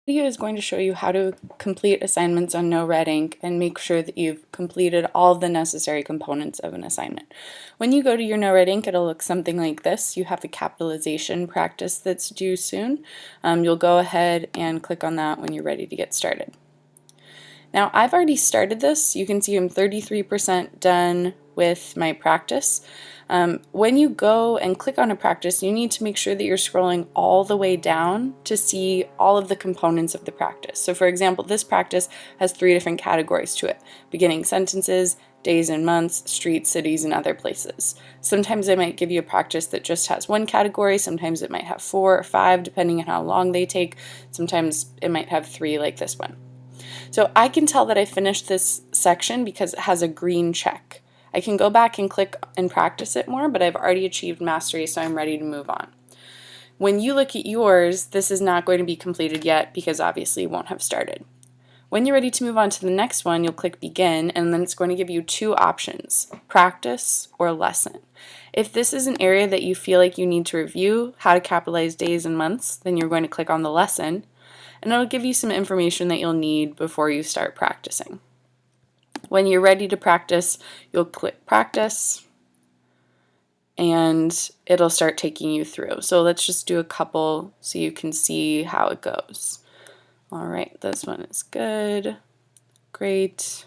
Video is going to show you how to complete assignments on NoRedInk and make sure that you've completed all of the necessary components of an assignment. When you go to your NoRedInk, it'll look something like this. You have a capitalization practice that's due soon. You'll go ahead and click on that when you're ready to get started. Now, I've already started this. You can see I'm 33% done with my practice. When you go and click on a practice, you need to make sure that you're scrolling all the way down to see all of the components of the practice. So for example, this practice has 3 different categories to it: beginning sentences, days and months, streets, cities, and other places. Sometimes they might give you a practice that just has 1 category, sometimes it might have 4 or 5 depending on how long they take, sometimes it might have 3 like this one. So I can tell that I finished this section because it has a green check. I can go back and click and practice it more, but I've already achieved mastery, so I'm ready to move on. When you look at yours, this is not going to be completed yet because obviously you won't have started. When you're ready to move on to the next one, you'll click begin, and then it's going to give you 2 options: practice or lesson. If this is an area that you feel like you need to review how to capitalize days and months, then you're going to click on the lesson, and it'll give you some information that you'll need before you start practicing. When you're ready to practice, you'll click practice and it'll start taking you through. So let's just do a couple so you can see how it goes. All right, this one is good. Great.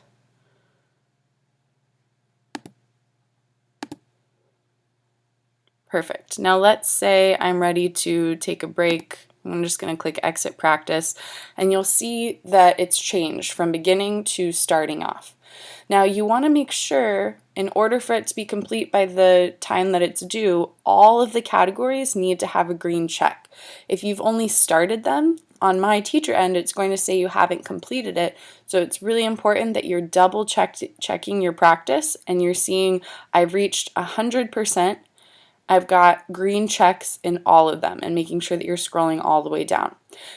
Perfect. Now let's say I'm ready to take a break. I'm just going to click exit practice, and you'll see that it's changed from beginning to starting off. Now you want to make sure, in order for it to be complete by the time that it's due, all of the categories need to have a green check. If you've only started them, on my teacher end, it's going to say you haven't completed it. So it's really important that you're double checking your practice and you're seeing I've reached 100%. I've got green checks in all of them, and making sure that you're scrolling all the way down.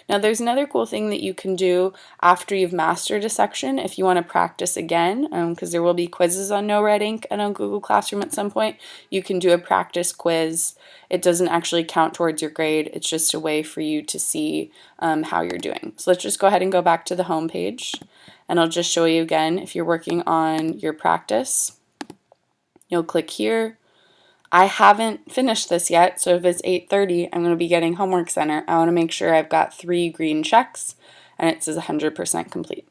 Now there's another cool thing that you can do after you've mastered a section if you want to practice again, because there will be quizzes on NoRedInk and on Google Classroom at some point. You can do a practice quiz. It doesn't actually count towards your grade. It's just a way for you to see how you're doing. So let's just go ahead and go back to the home page, and I'll just show you again. If you're working on your practice, you'll click here. I haven't finished this yet, so if it's 8:30, I'm going to be getting Homework Center. I want to make sure I've got 3 green checks and it says 100% complete.